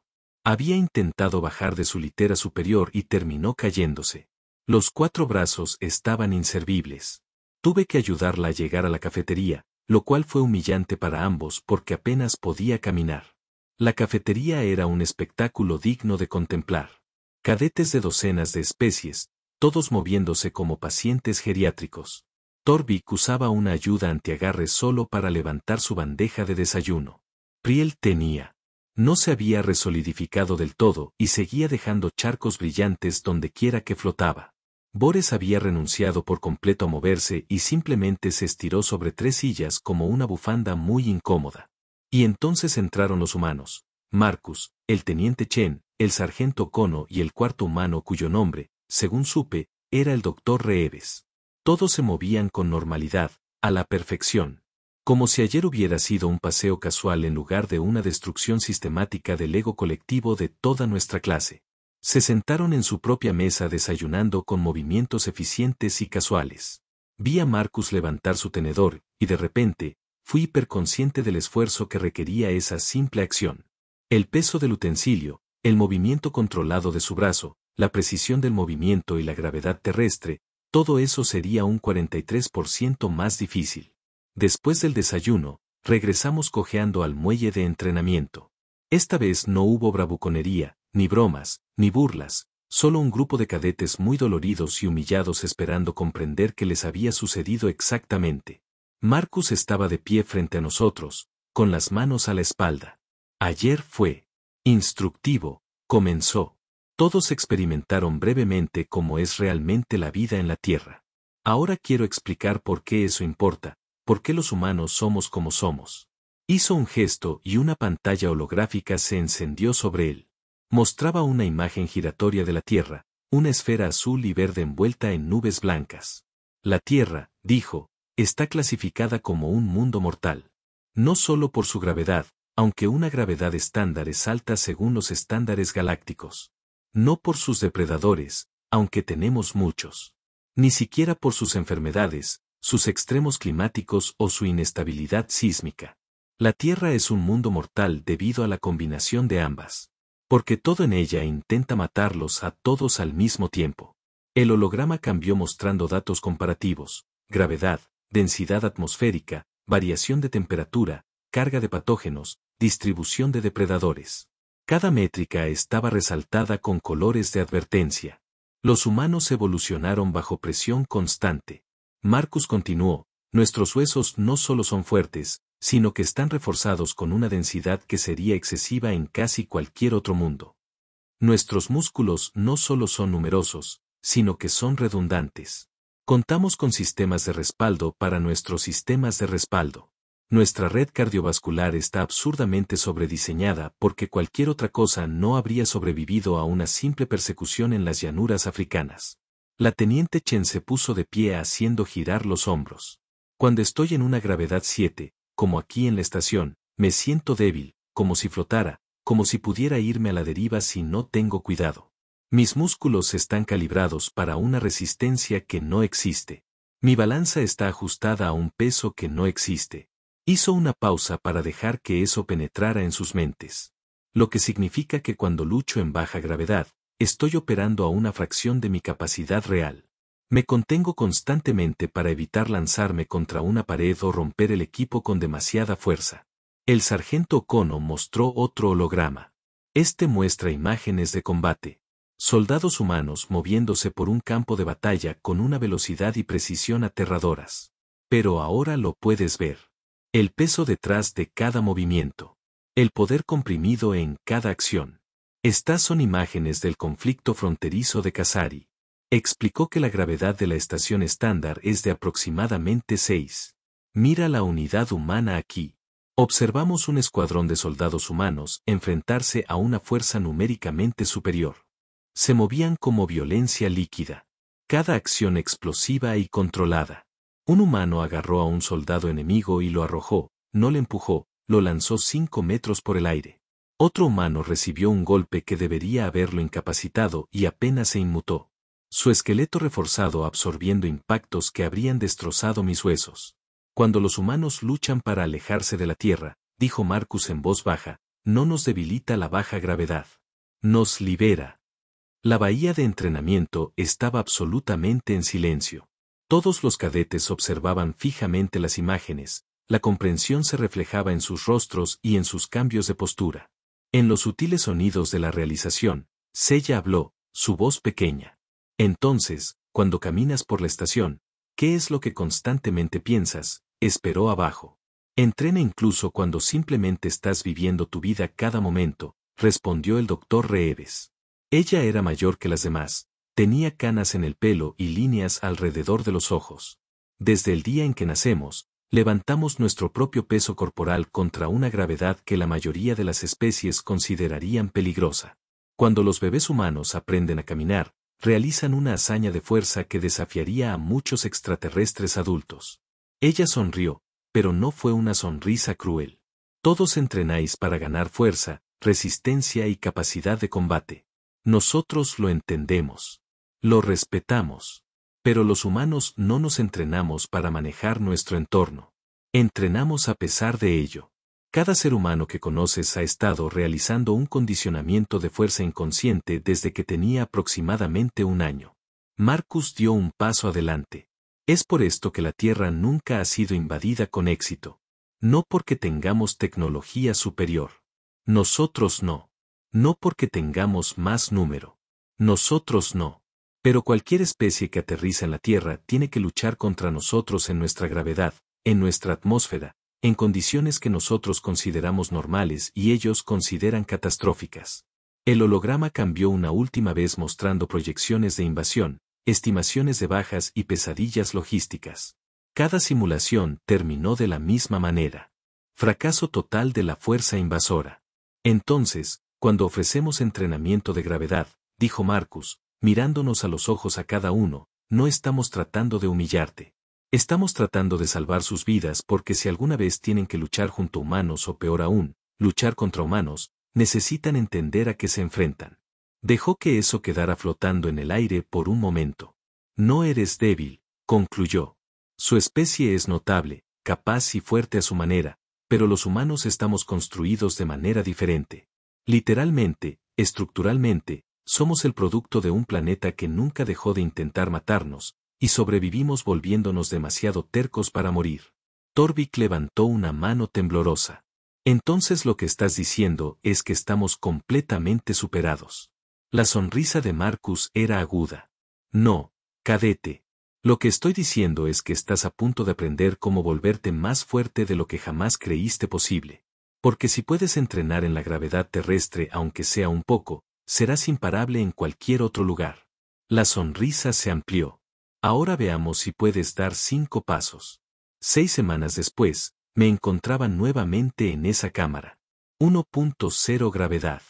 Había intentado bajar de su litera superior y terminó cayéndose. Los 4 brazos estaban inservibles. Tuve que ayudarla a llegar a la cafetería, lo cual fue humillante para ambos porque apenas podía caminar. La cafetería era un espectáculo digno de contemplar. Cadetes de docenas de especies, todos moviéndose como pacientes geriátricos. Torvik usaba una ayuda antiagarre solo para levantar su bandeja de desayuno. Priel tenía. No se había resolidificado del todo y seguía dejando charcos brillantes donde quiera que flotaba. Bores había renunciado por completo a moverse y simplemente se estiró sobre 3 sillas como una bufanda muy incómoda. Y entonces entraron los humanos. Marcus, el teniente Chen, el sargento Kono y el 4º humano cuyo nombre, según supe, era el Dr. Reeves. Todos se movían con normalidad, a la perfección. Como si ayer hubiera sido un paseo casual en lugar de una destrucción sistemática del ego colectivo de toda nuestra clase. Se sentaron en su propia mesa desayunando con movimientos eficientes y casuales. Vi a Marcus levantar su tenedor, y de repente, fui hiperconsciente del esfuerzo que requería esa simple acción. El peso del utensilio, el movimiento controlado de su brazo, la precisión del movimiento y la gravedad terrestre, todo eso sería un 43% más difícil. Después del desayuno, regresamos cojeando al muelle de entrenamiento. Esta vez no hubo bravuconería, ni bromas, ni burlas, solo un grupo de cadetes muy doloridos y humillados esperando comprender qué les había sucedido exactamente. Marcus estaba de pie frente a nosotros, con las manos a la espalda. Ayer fue instructivo, comenzó. Todos experimentaron brevemente cómo es realmente la vida en la Tierra. Ahora quiero explicar por qué eso importa, por qué los humanos somos como somos. Hizo un gesto y una pantalla holográfica se encendió sobre él. Mostraba una imagen giratoria de la Tierra, una esfera azul y verde envuelta en nubes blancas. La Tierra, dijo, está clasificada como un mundo mortal. No solo por su gravedad, aunque una gravedad estándar es alta según los estándares galácticos. No por sus depredadores, aunque tenemos muchos. Ni siquiera por sus enfermedades, sus extremos climáticos o su inestabilidad sísmica. La Tierra es un mundo mortal debido a la combinación de ambas. Porque todo en ella intenta matarlos a todos al mismo tiempo. El holograma cambió mostrando datos comparativos: gravedad, densidad atmosférica, variación de temperatura, carga de patógenos, distribución de depredadores. Cada métrica estaba resaltada con colores de advertencia. Los humanos evolucionaron bajo presión constante. Marcus continuó: nuestros huesos no solo son fuertes, sino que están reforzados con una densidad que sería excesiva en casi cualquier otro mundo. Nuestros músculos no solo son numerosos, sino que son redundantes. Contamos con sistemas de respaldo para nuestros sistemas de respaldo. Nuestra red cardiovascular está absurdamente sobrediseñada porque cualquier otra cosa no habría sobrevivido a una simple persecución en las llanuras africanas. La teniente Chen se puso de pie haciendo girar los hombros. Cuando estoy en una gravedad 7, como aquí en la estación, me siento débil, como si flotara, como si pudiera irme a la deriva si no tengo cuidado. Mis músculos están calibrados para una resistencia que no existe. Mi balanza está ajustada a un peso que no existe. Hizo una pausa para dejar que eso penetrara en sus mentes. Lo que significa que cuando lucho en baja gravedad, estoy operando a una fracción de mi capacidad real. Me contengo constantemente para evitar lanzarme contra una pared o romper el equipo con demasiada fuerza. El sargento Kono mostró otro holograma. Este muestra imágenes de combate. Soldados humanos moviéndose por un campo de batalla con una velocidad y precisión aterradoras. Pero ahora lo puedes ver. El peso detrás de cada movimiento. El poder comprimido en cada acción. Estas son imágenes del conflicto fronterizo de Kasari. Explicó que la gravedad de la estación estándar es de aproximadamente 6. Mira la unidad humana aquí. Observamos un escuadrón de soldados humanos enfrentarse a una fuerza numéricamente superior. Se movían como violencia líquida. Cada acción explosiva y controlada. Un humano agarró a un soldado enemigo y lo arrojó, no le empujó, lo lanzó 5 metros por el aire. Otro humano recibió un golpe que debería haberlo incapacitado y apenas se inmutó. Su esqueleto reforzado absorbiendo impactos que habrían destrozado mis huesos. Cuando los humanos luchan para alejarse de la Tierra, dijo Marcus en voz baja, no nos debilita la baja gravedad. Nos libera. La bahía de entrenamiento estaba absolutamente en silencio. Todos los cadetes observaban fijamente las imágenes, la comprensión se reflejaba en sus rostros y en sus cambios de postura. En los sutiles sonidos de la realización, Seiya habló, su voz pequeña. Entonces, cuando caminas por la estación, ¿qué es lo que constantemente piensas? Esperó abajo. Entrena incluso cuando simplemente estás viviendo tu vida cada momento, respondió el doctor Reeves. Ella era mayor que las demás, tenía canas en el pelo y líneas alrededor de los ojos. Desde el día en que nacemos, levantamos nuestro propio peso corporal contra una gravedad que la mayoría de las especies considerarían peligrosa. Cuando los bebés humanos aprenden a caminar, realizan una hazaña de fuerza que desafiaría a muchos extraterrestres adultos. Ella sonrió, pero no fue una sonrisa cruel. Todos entrenáis para ganar fuerza, resistencia y capacidad de combate. Nosotros lo entendemos. Lo respetamos. Pero los humanos no nos entrenamos para manejar nuestro entorno. Entrenamos a pesar de ello. Cada ser humano que conoces ha estado realizando un condicionamiento de fuerza inconsciente desde que tenía aproximadamente 1 año. Marcus dio un paso adelante. Es por esto que la Tierra nunca ha sido invadida con éxito. No porque tengamos tecnología superior. Nosotros no. No porque tengamos más número. Nosotros no. Pero cualquier especie que aterriza en la Tierra tiene que luchar contra nosotros en nuestra gravedad, en nuestra atmósfera, en condiciones que nosotros consideramos normales y ellos consideran catastróficas. El holograma cambió una última vez mostrando proyecciones de invasión, estimaciones de bajas y pesadillas logísticas. Cada simulación terminó de la misma manera. Fracaso total de la fuerza invasora. Entonces, cuando ofrecemos entrenamiento de gravedad, dijo Marcus, mirándonos a los ojos a cada uno, no estamos tratando de humillarte. Estamos tratando de salvar sus vidas porque si alguna vez tienen que luchar junto a humanos o peor aún, luchar contra humanos, necesitan entender a qué se enfrentan. Dejó que eso quedara flotando en el aire por un momento. No eres débil, concluyó. Su especie es notable, capaz y fuerte a su manera, pero los humanos estamos construidos de manera diferente. Literalmente, estructuralmente, somos el producto de un planeta que nunca dejó de intentar matarnos, y sobrevivimos volviéndonos demasiado tercos para morir. Torvik levantó una mano temblorosa. Entonces lo que estás diciendo es que estamos completamente superados. La sonrisa de Marcus era aguda. No, cadete. Lo que estoy diciendo es que estás a punto de aprender cómo volverte más fuerte de lo que jamás creíste posible. Porque si puedes entrenar en la gravedad terrestre aunque sea un poco, serás imparable en cualquier otro lugar. La sonrisa se amplió. Ahora veamos si puedes dar 5 pasos. 6 semanas después, me encontraba nuevamente en esa cámara. 1.0 gravedad.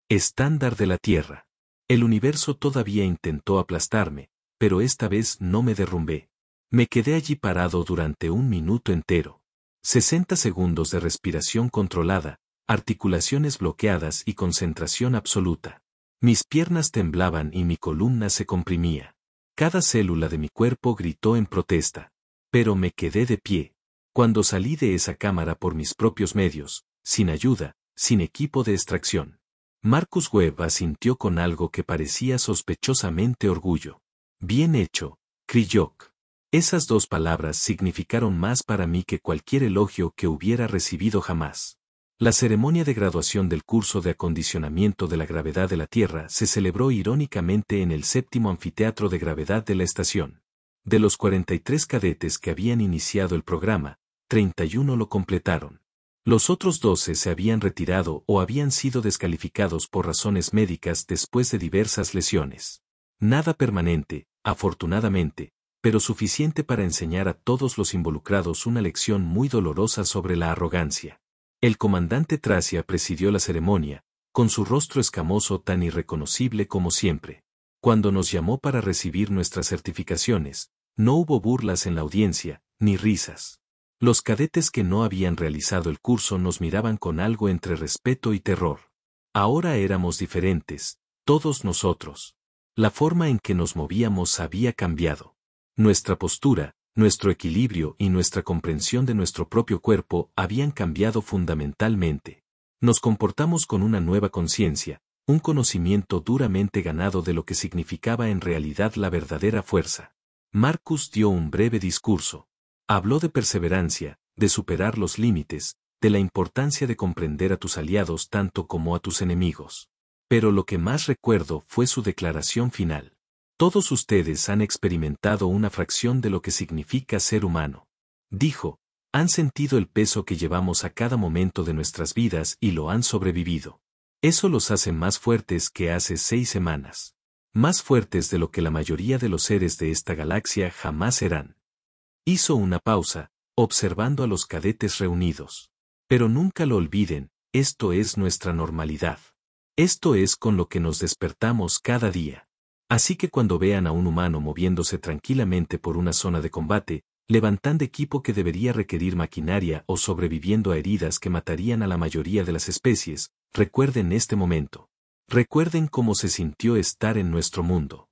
Estándar de la Tierra. El universo todavía intentó aplastarme, pero esta vez no me derrumbé. Me quedé allí parado durante 1 minuto entero. 60 segundos de respiración controlada, articulaciones bloqueadas y concentración absoluta. Mis piernas temblaban y mi columna se comprimía. Cada célula de mi cuerpo gritó en protesta. Pero me quedé de pie. Cuando salí de esa cámara por mis propios medios, sin ayuda, sin equipo de extracción. Marcus Webb asintió con algo que parecía sospechosamente orgullo. Bien hecho, Kryok. Esas 2 palabras significaron más para mí que cualquier elogio que hubiera recibido jamás. La ceremonia de graduación del curso de acondicionamiento de la gravedad de la Tierra se celebró irónicamente en el 7º anfiteatro de gravedad de la estación. De los 43 cadetes que habían iniciado el programa, 31 lo completaron. Los otros 12 se habían retirado o habían sido descalificados por razones médicas después de diversas lesiones. Nada permanente, afortunadamente, pero suficiente para enseñar a todos los involucrados una lección muy dolorosa sobre la arrogancia. El comandante Tracia presidió la ceremonia, con su rostro escamoso tan irreconocible como siempre. Cuando nos llamó para recibir nuestras certificaciones, no hubo burlas en la audiencia, ni risas. Los cadetes que no habían realizado el curso nos miraban con algo entre respeto y terror. Ahora éramos diferentes, todos nosotros. La forma en que nos movíamos había cambiado. Nuestra postura, nuestro equilibrio y nuestra comprensión de nuestro propio cuerpo habían cambiado fundamentalmente. Nos comportamos con una nueva conciencia, un conocimiento duramente ganado de lo que significaba en realidad la verdadera fuerza. Marcus dio un breve discurso. Habló de perseverancia, de superar los límites, de la importancia de comprender a tus aliados tanto como a tus enemigos. Pero lo que más recuerdo fue su declaración final. Todos ustedes han experimentado una fracción de lo que significa ser humano. Dijo, han sentido el peso que llevamos a cada momento de nuestras vidas y lo han sobrevivido. Eso los hace más fuertes que hace 6 semanas. Más fuertes de lo que la mayoría de los seres de esta galaxia jamás serán. Hizo una pausa, observando a los cadetes reunidos. Pero nunca lo olviden, esto es nuestra normalidad. Esto es con lo que nos despertamos cada día. Así que cuando vean a un humano moviéndose tranquilamente por una zona de combate, levantando equipo que debería requerir maquinaria o sobreviviendo a heridas que matarían a la mayoría de las especies, recuerden este momento. Recuerden cómo se sintió estar en nuestro mundo.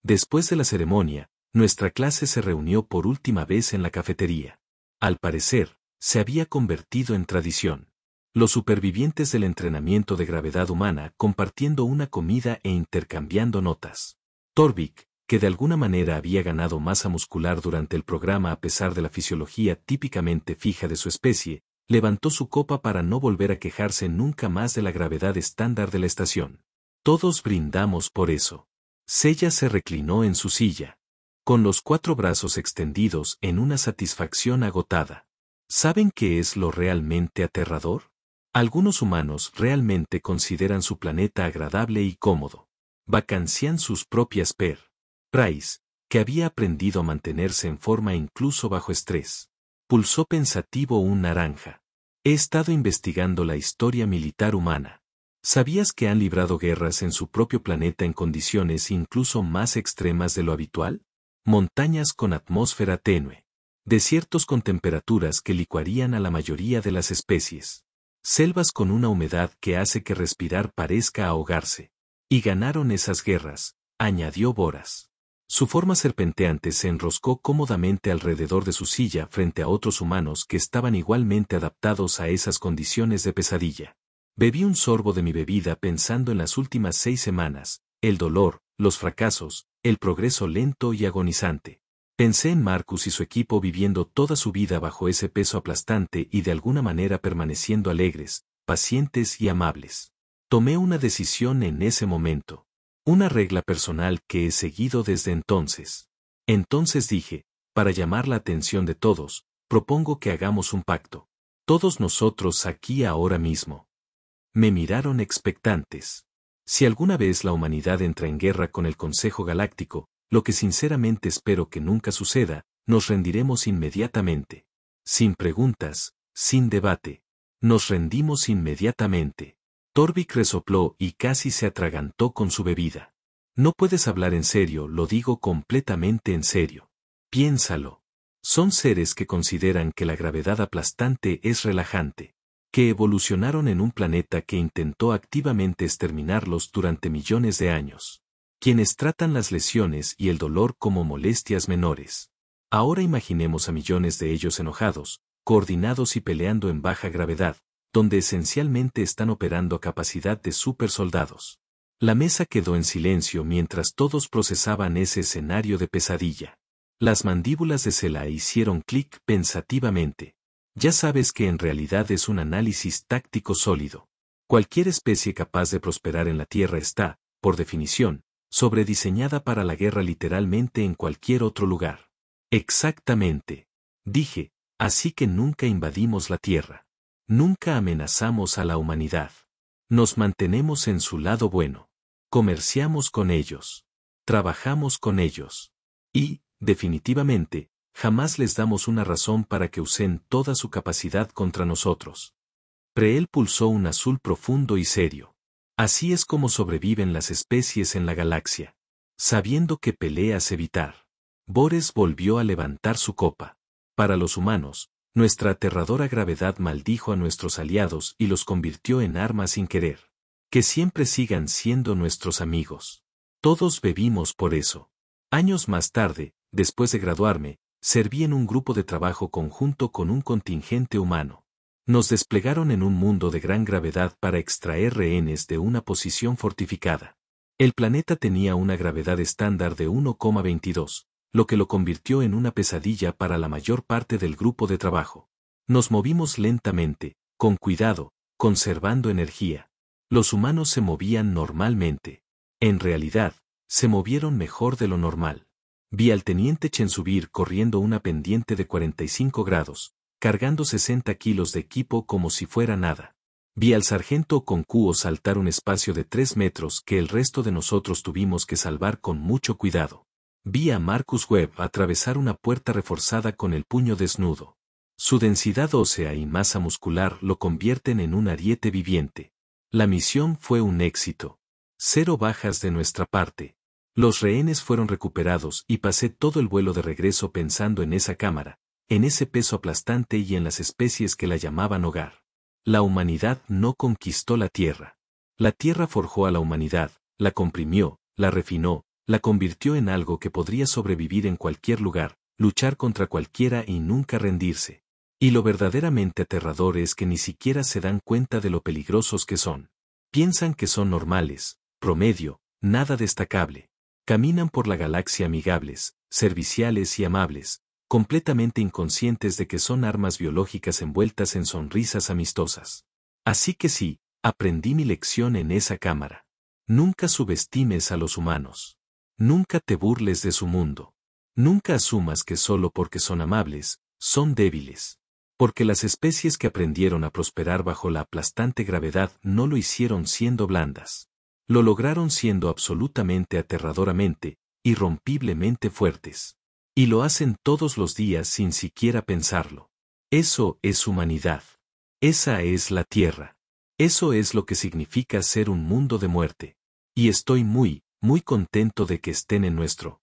Después de la ceremonia, nuestra clase se reunió por última vez en la cafetería. Al parecer, se había convertido en tradición. Los supervivientes del entrenamiento de gravedad humana compartiendo una comida e intercambiando notas. Torvik, que de alguna manera había ganado masa muscular durante el programa a pesar de la fisiología típicamente fija de su especie, levantó su copa para no volver a quejarse nunca más de la gravedad estándar de la estación. Todos brindamos por eso. Sella se reclinó en su silla, con los 4 brazos extendidos en una satisfacción agotada. ¿Saben qué es lo realmente aterrador? Algunos humanos realmente consideran su planeta agradable y cómodo. Vacancian sus propias Price, que había aprendido a mantenerse en forma incluso bajo estrés. Pulsó pensativo un naranja. He estado investigando la historia militar humana. ¿Sabías que han librado guerras en su propio planeta en condiciones incluso más extremas de lo habitual? Montañas con atmósfera tenue. Desiertos con temperaturas que licuarían a la mayoría de las especies. Selvas con una humedad que hace que respirar parezca ahogarse. Y ganaron esas guerras, añadió Boras. Su forma serpenteante se enroscó cómodamente alrededor de su silla frente a otros humanos que estaban igualmente adaptados a esas condiciones de pesadilla. Bebí un sorbo de mi bebida pensando en las últimas 6 semanas, el dolor, los fracasos, el progreso lento y agonizante. Pensé en Marcus y su equipo viviendo toda su vida bajo ese peso aplastante y de alguna manera permaneciendo alegres, pacientes y amables. Tomé una decisión en ese momento. Una regla personal que he seguido desde entonces. Entonces dije, para llamar la atención de todos, propongo que hagamos un pacto. Todos nosotros aquí ahora mismo. Me miraron expectantes. Si alguna vez la humanidad entra en guerra con el Consejo Galáctico, lo que sinceramente espero que nunca suceda, nos rendiremos inmediatamente. Sin preguntas, sin debate. Nos rendimos inmediatamente. Torvik resopló y casi se atragantó con su bebida. No puedes hablar en serio, lo digo completamente en serio. Piénsalo. Son seres que consideran que la gravedad aplastante es relajante, que evolucionaron en un planeta que intentó activamente exterminarlos durante millones de años, quienes tratan las lesiones y el dolor como molestias menores. Ahora imaginemos a millones de ellos enojados, coordinados y peleando en baja gravedad, donde esencialmente están operando a capacidad de supersoldados. La mesa quedó en silencio mientras todos procesaban ese escenario de pesadilla. Las mandíbulas de Sela hicieron clic pensativamente. Ya sabes que en realidad es un análisis táctico sólido. Cualquier especie capaz de prosperar en la Tierra está, por definición, sobrediseñada para la guerra literalmente en cualquier otro lugar. Exactamente. Dije, así que nunca invadimos la Tierra. Nunca amenazamos a la humanidad. Nos mantenemos en su lado bueno. Comerciamos con ellos. Trabajamos con ellos. Y, definitivamente, jamás les damos una razón para que usen toda su capacidad contra nosotros. Preel pulsó un azul profundo y serio. Así es como sobreviven las especies en la galaxia. Sabiendo que peleas evitar. Bores volvió a levantar su copa. Para los humanos, nuestra aterradora gravedad maldijo a nuestros aliados y los convirtió en armas sin querer. Que siempre sigan siendo nuestros amigos. Todos bebimos por eso. Años más tarde, después de graduarme, serví en un grupo de trabajo conjunto con un contingente humano. Nos desplegaron en un mundo de gran gravedad para extraer rehenes de una posición fortificada. El planeta tenía una gravedad estándar de 1,22. Lo que lo convirtió en una pesadilla para la mayor parte del grupo de trabajo. Nos movimos lentamente, con cuidado, conservando energía. Los humanos se movían normalmente. En realidad, se movieron mejor de lo normal. Vi al teniente Chen subir corriendo una pendiente de 45 grados, cargando 60 kilos de equipo como si fuera nada. Vi al sargento Concuo saltar un espacio de 3 metros que el resto de nosotros tuvimos que salvar con mucho cuidado. Vi a Marcus Webb atravesar una puerta reforzada con el puño desnudo. Su densidad ósea y masa muscular lo convierten en un ariete viviente. La misión fue un éxito. 0 bajas de nuestra parte. Los rehenes fueron recuperados y pasé todo el vuelo de regreso pensando en esa cámara, en ese peso aplastante y en las especies que la llamaban hogar. La humanidad no conquistó la Tierra. La Tierra forjó a la humanidad, la comprimió, la refinó, la convirtió en algo que podría sobrevivir en cualquier lugar, luchar contra cualquiera y nunca rendirse. Y lo verdaderamente aterrador es que ni siquiera se dan cuenta de lo peligrosos que son. Piensan que son normales, promedio, nada destacable. Caminan por la galaxia amigables, serviciales y amables, completamente inconscientes de que son armas biológicas envueltas en sonrisas amistosas. Así que sí, aprendí mi lección en esa cámara. Nunca subestimes a los humanos. Nunca te burles de su mundo. Nunca asumas que solo porque son amables, son débiles. Porque las especies que aprendieron a prosperar bajo la aplastante gravedad no lo hicieron siendo blandas. Lo lograron siendo absolutamente aterradoramente, irrompiblemente fuertes. Y lo hacen todos los días sin siquiera pensarlo. Eso es humanidad. Esa es la Tierra. Eso es lo que significa ser un mundo de muerte. Y estoy muy contento de que estén en nuestro